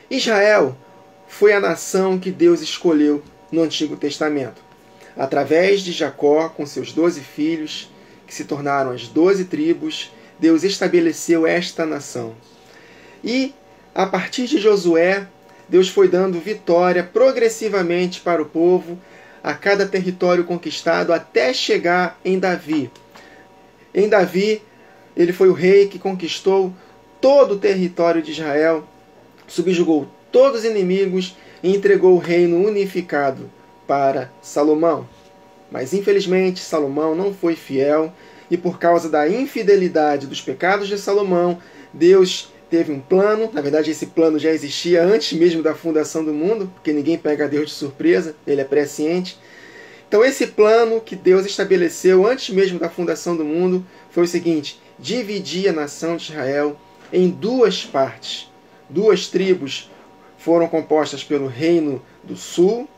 Israel foi a nação que Deus escolheu no Antigo Testamento. Através de Jacó, com seus 12 filhos, que se tornaram as 12 tribos, Deus estabeleceu esta nação. E, a partir de Josué, Deus foi dando vitória progressivamente para o povo, a cada território conquistado, até chegar em Davi. Em Davi, ele foi o rei que conquistou todo o território de Israel, subjugou todos os inimigos e entregou o reino unificado para Salomão. Mas, infelizmente, Salomão não foi fiel e, por causa da infidelidade dos pecados de Salomão, Deus teve um plano. Na verdade, esse plano já existia antes mesmo da fundação do mundo, porque ninguém pega Deus de surpresa, ele é presciente. Então, esse plano que Deus estabeleceu antes mesmo da fundação do mundo foi o seguinte: dividir a nação de Israel em duas partes. Duas tribos foram compostas pelo reino do sul,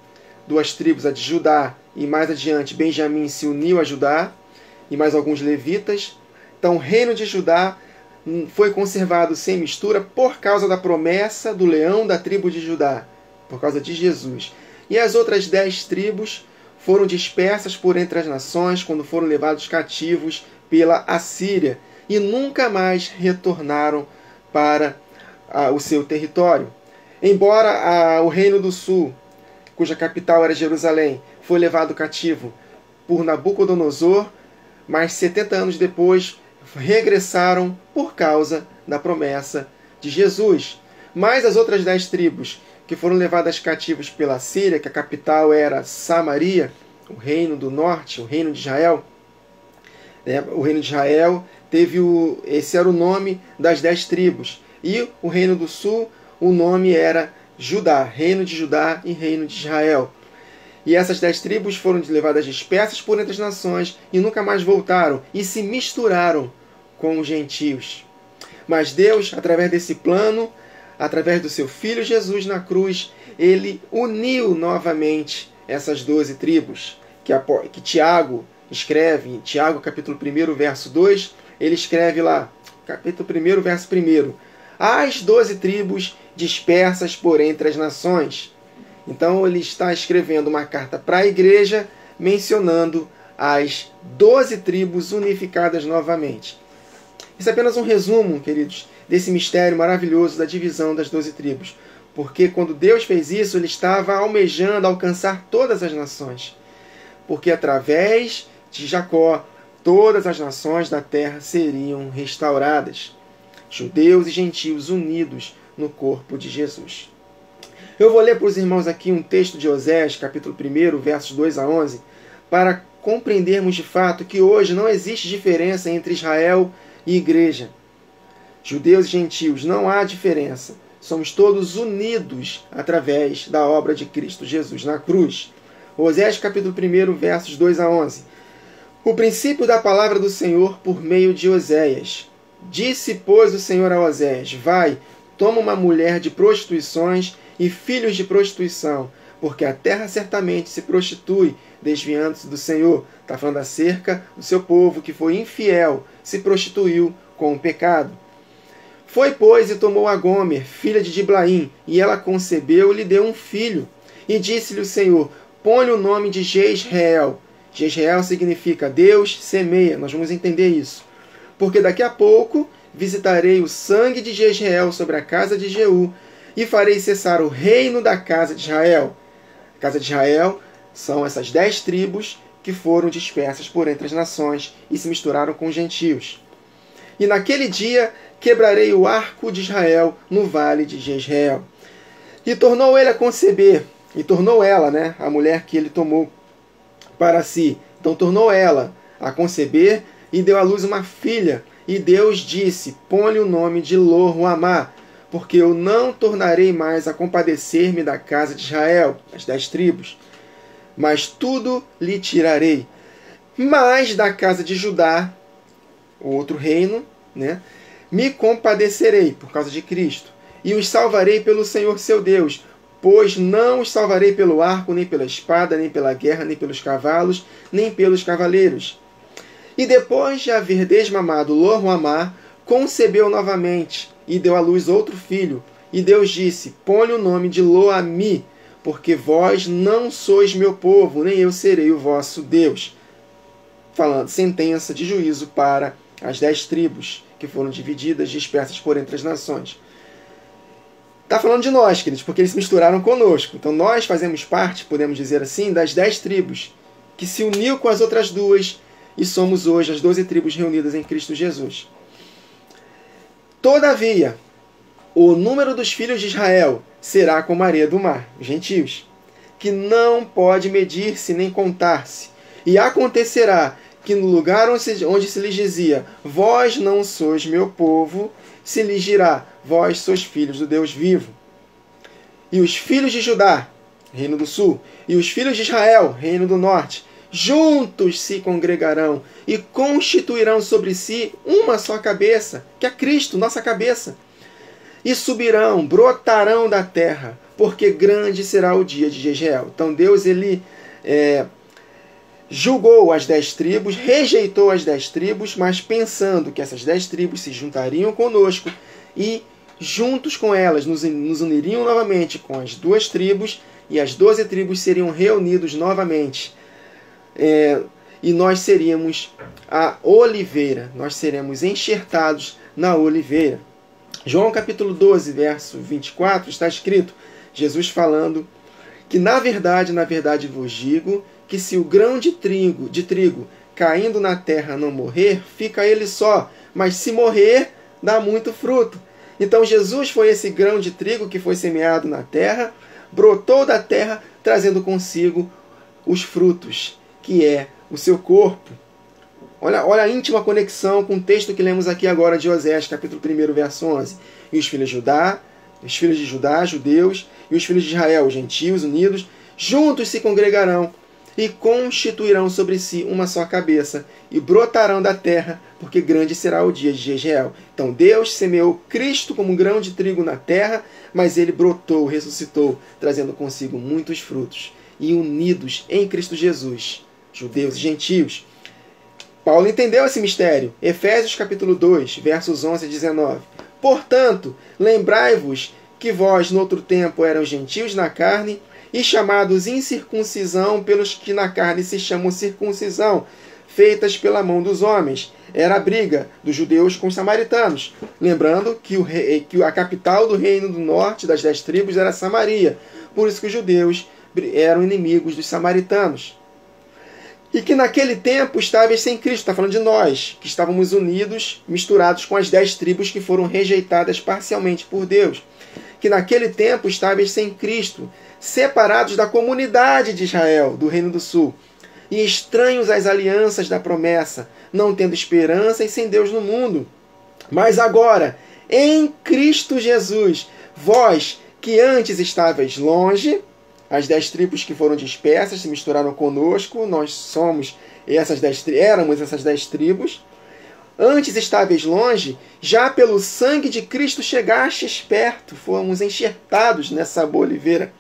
duas tribos, a de Judá, e mais adiante Benjamim se uniu a Judá, e mais alguns levitas. Então, o reino de Judá foi conservado sem mistura por causa da promessa do leão da tribo de Judá, por causa de Jesus. E as outras 10 tribos foram dispersas por entre as nações quando foram levados cativos pela Assíria e nunca mais retornaram para o seu território. Embora o reino do sul, cuja capital era Jerusalém, foi levado cativo por Nabucodonosor, mas 70 anos depois regressaram por causa da promessa de Jesus. Mas as outras 10 tribos que foram levadas cativos pela Síria, que a capital era Samaria, o reino do norte, o reino de Israel, o reino de Israel esse era o nome das 10 tribos. E o reino do sul, o nome era Judá, reino de Judá e reino de Israel. E essas 10 tribos foram levadas dispersas por entre as nações e nunca mais voltaram e se misturaram com os gentios. Mas Deus, através desse plano, através do seu Filho Jesus na cruz, ele uniu novamente essas 12 tribos, que Tiago escreve, em Tiago capítulo 1, verso 2, ele escreve lá, capítulo 1, verso 1, as 12 tribos dispersas por entre as nações. Então ele está escrevendo uma carta para a igreja, mencionando as 12 tribos unificadas novamente. Isso é apenas um resumo, queridos, desse mistério maravilhoso da divisão das 12 tribos. Porque quando Deus fez isso, ele estava almejando alcançar todas as nações. Porque através de Jacó, todas as nações da terra seriam restauradas. Judeus e gentios unidos no corpo de Jesus. Eu vou ler para os irmãos aqui um texto de Oséias, capítulo 1, versos 2 a 11, para compreendermos de fato que hoje não existe diferença entre Israel e igreja. Judeus e gentios, não há diferença. Somos todos unidos através da obra de Cristo Jesus na cruz. Oséias capítulo 1, versos 2 a 11. O princípio da palavra do Senhor por meio de Oséias. Disse, pois, o Senhor a Oséias: vai, toma uma mulher de prostituições e filhos de prostituição, porque a terra certamente se prostitui, desviando-se do Senhor. Está falando acerca do seu povo que foi infiel, se prostituiu com o pecado. Foi, pois, e tomou a Gomer, filha de Diblaim, e ela concebeu e lhe deu um filho. E disse-lhe o Senhor: põe-lhe o nome de Jezreel. Jezreel significa Deus semeia. Nós vamos entender isso. Porque daqui a pouco visitarei o sangue de Jezreel sobre a casa de Jeú, e farei cessar o reino da casa de Israel. A casa de Israel são essas 10 tribos que foram dispersas por entre as nações e se misturaram com os gentios. E naquele dia quebrarei o arco de Israel no vale de Jezreel. E tornou ele a conceber, e tornou ela, a mulher que ele tomou para si, então tornou ela a conceber e deu à luz uma filha. E Deus disse: põe-lhe o nome de Lo-Ruamá, porque eu não tornarei mais a compadecer-me da casa de Israel, as 10 tribos, mas tudo lhe tirarei. Mas da casa de Judá, o outro reino, me compadecerei por causa de Cristo, e os salvarei pelo Senhor seu Deus, pois não os salvarei pelo arco, nem pela espada, nem pela guerra, nem pelos cavalos, nem pelos cavaleiros. E depois de haver desmamado Lo-Ruamá, concebeu novamente, e deu à luz outro filho, E Deus disse: põe o nome de Lo-Ami, porque vós não sois meu povo, nem eu serei o vosso Deus. Falando, sentença de juízo para as 10 tribos que foram divididas, dispersas por entre as nações. Está falando de nós, queridos, porque eles se misturaram conosco. Então nós fazemos parte, podemos dizer assim, das 10 tribos, que se uniu com as outras duas, e somos hoje as 12 tribos reunidas em Cristo Jesus. Todavia, o número dos filhos de Israel será como a areia do mar, os gentios, que não pode medir-se nem contar-se. E acontecerá que no lugar onde se lhes dizia: vós não sois meu povo, se lhes dirá: vós sois filhos do Deus vivo. E os filhos de Judá, reino do sul, e os filhos de Israel, reino do norte, juntos se congregarão e constituirão sobre si uma só cabeça, que é Cristo, nossa cabeça. E subirão, brotarão da terra, porque grande será o dia de Jezreel. Então Deus, ele julgou as 10 tribos, rejeitou as 10 tribos, mas pensando que essas 10 tribos se juntariam conosco e juntos com elas nos uniriam novamente com as 2 tribos, e as 12 tribos seriam reunidos novamente. E nós seríamos a oliveira, nós seremos enxertados na oliveira. João capítulo 12, verso 24, está escrito, Jesus falando que na verdade vos digo, que se o grão de trigo caindo na terra não morrer, fica ele só, mas se morrer, dá muito fruto. Então Jesus foi esse grão de trigo que foi semeado na terra, brotou da terra, trazendo consigo os frutos, que é o seu corpo. Olha a íntima conexão com o texto que lemos aqui agora de Oséias, capítulo 1, verso 11. E os filhos de Judá, judeus, e os filhos de Israel, gentios, unidos, juntos se congregarão e constituirão sobre si uma só cabeça, e brotarão da terra, porque grande será o dia de Jezreel. Então Deus semeou Cristo como um grão de trigo na terra, mas ele brotou, ressuscitou, trazendo consigo muitos frutos, e unidos em Cristo Jesus, judeus e gentios. Paulo entendeu esse mistério. Efésios capítulo 2, versos 11 e 19. Portanto, lembrai-vos que vós, noutro tempo, eram gentios na carne, e chamados incircuncisão pelos que na carne se chamam circuncisão, feitas pela mão dos homens. Era a briga dos judeus com os samaritanos. Lembrando que a capital do reino do norte, das 10 tribos, era Samaria. Por isso que os judeus eram inimigos dos samaritanos. E que naquele tempo estáveis sem Cristo, está falando de nós, que estávamos unidos, misturados com as 10 tribos que foram rejeitadas parcialmente por Deus. Que naquele tempo estáveis sem Cristo, separados da comunidade de Israel, do Reino do Sul, e estranhos às alianças da promessa, não tendo esperança e sem Deus no mundo. Mas agora, em Cristo Jesus, vós que antes estáveis longe, as 10 tribos que foram dispersas se misturaram conosco, nós somos éramos essas 10 tribos. Antes estáveis longe, já pelo sangue de Cristo chegastes perto, fomos enxertados nessa boa oliveira,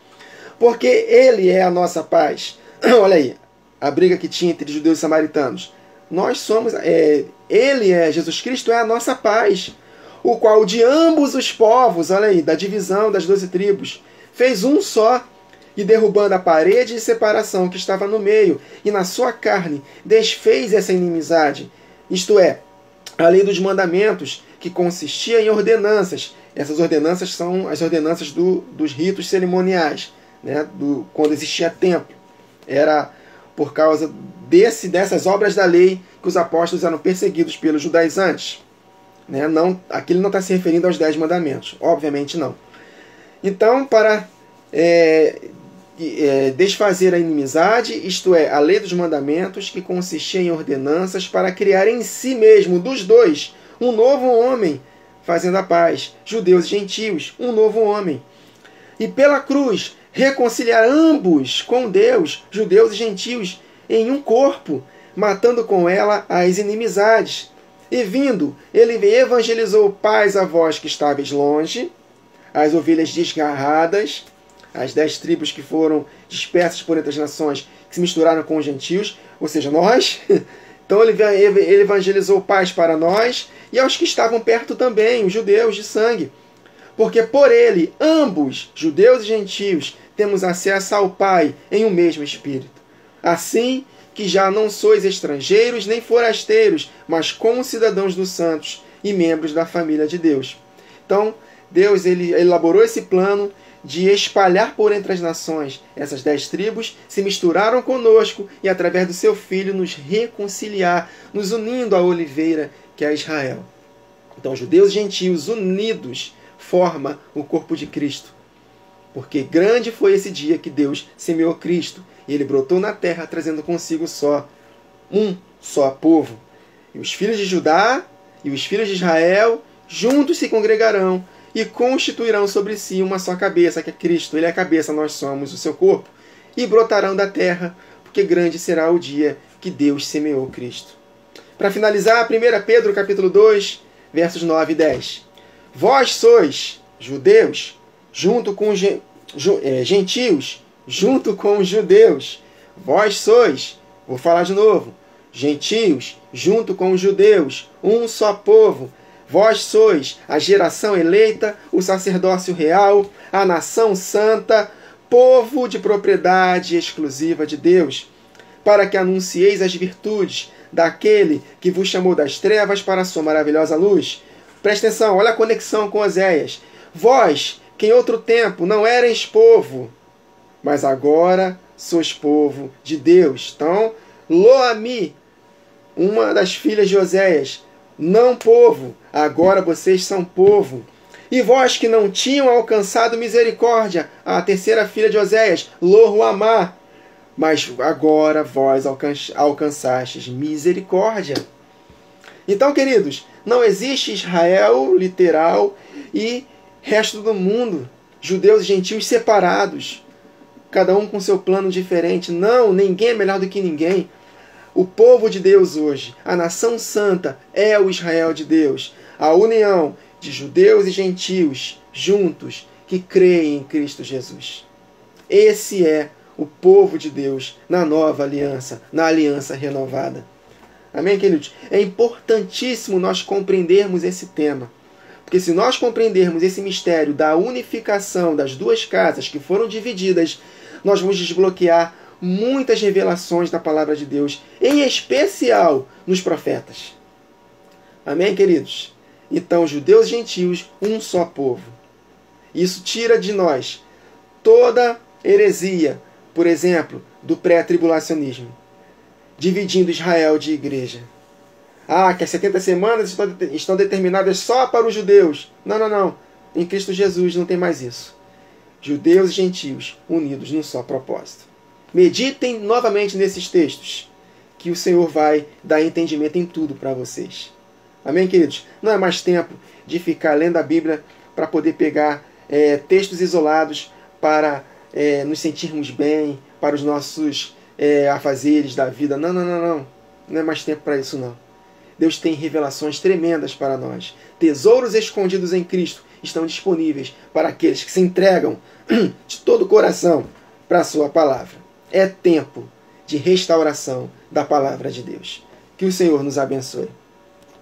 porque Ele é a nossa paz. Olha aí, a briga que tinha entre judeus e samaritanos. Nós somos, Jesus Cristo é a nossa paz, o qual de ambos os povos, olha aí, da divisão das 12 tribos, fez um só, e derrubando a parede de separação que estava no meio, e na sua carne desfez essa inimizade, isto é, a lei dos mandamentos, que consistia em ordenanças. Essas ordenanças são as ordenanças dos ritos cerimoniais, né? Quando existia templo. Era por causa dessas obras da lei que os apóstolos eram perseguidos pelos judaizantes. Né? Aqui ele não está se referindo aos 10 mandamentos, obviamente não. Então, para desfazer a inimizade, isto é, a lei dos mandamentos, que consistia em ordenanças para criar em si mesmo, dos dois, um novo homem, fazendo a paz, judeus e gentios, um novo homem. E pela cruz, reconciliar ambos com Deus, judeus e gentios, em um corpo, matando com ela as inimizades. E vindo, ele evangelizou paz a vós que estáveis longe, as ovelhas desgarradas, as 10 tribos que foram dispersas por entre as nações, que se misturaram com os gentios, ou seja, nós. Então ele evangelizou paz para nós e aos que estavam perto também, os judeus de sangue. Porque por ele, ambos, judeus e gentios, temos acesso ao Pai em um mesmo Espírito. Assim que já não sois estrangeiros nem forasteiros, mas concidadãos dos santos e membros da família de Deus. Então, Deus ele elaborou esse plano de espalhar por entre as nações. Essas 10 tribos se misturaram conosco e, através do seu Filho, nos reconciliar, nos unindo à oliveira que é Israel. Então, judeus e gentios unidos formam o corpo de Cristo. Porque grande foi esse dia que Deus semeou Cristo, e ele brotou na terra, trazendo consigo um só povo. E os filhos de Judá e os filhos de Israel juntos se congregarão e constituirão sobre si uma só cabeça, que é Cristo. Ele é a cabeça, nós somos o seu corpo. E brotarão da terra, porque grande será o dia que Deus semeou Cristo. Para finalizar, 1 Pedro capítulo 2, versos 9 e 10. Vós sois judeus, junto com gentios, junto com os judeus. Vós sois, vou falar de novo, gentios, junto com os judeus, um só povo. Vós sois a geração eleita, o sacerdócio real, a nação santa, povo de propriedade exclusiva de Deus, para que anuncieis as virtudes daquele que vos chamou das trevas para a sua maravilhosa luz. Presta atenção, olha a conexão com Oséias. Vós, que em outro tempo não erais povo, mas agora sois povo de Deus. Então, Lo-Ami, uma das filhas de Oséias, não povo, agora vocês são povo. E vós que não tinham alcançado misericórdia, a terceira filha de Oséias, Lo-Ruamá, mas agora vós alcançastes misericórdia. Então, queridos, não existe Israel literal e resto do mundo, judeus e gentios separados, cada um com seu plano diferente. Não, ninguém é melhor do que ninguém. O povo de Deus hoje, a nação santa, é o Israel de Deus. A união de judeus e gentios juntos que creem em Cristo Jesus. Esse é o povo de Deus na nova aliança, na aliança renovada. Amém, queridos? É importantíssimo nós compreendermos esse tema. Porque se nós compreendermos esse mistério da unificação das duas casas que foram divididas, nós vamos desbloquear muitas revelações da palavra de Deus, em especial nos profetas. Amém, queridos? Então, judeus e gentios, um só povo. Isso tira de nós toda heresia, por exemplo, do pré-tribulacionismo, dividindo Israel de igreja. Que as 70 semanas estão determinadas só para os judeus. Não. Em Cristo Jesus não tem mais isso. Judeus e gentios unidos num só propósito. Meditem novamente nesses textos, que o Senhor vai dar entendimento em tudo para vocês. Amém, queridos? Não é mais tempo de ficar lendo a Bíblia para poder pegar textos isolados para nos sentirmos bem, para os nossos afazeres da vida. Não. Não é mais tempo para isso, não. Deus tem revelações tremendas para nós. Tesouros escondidos em Cristo estão disponíveis para aqueles que se entregam de todo o coração para a sua palavra. É tempo de restauração da palavra de Deus. Que o Senhor nos abençoe.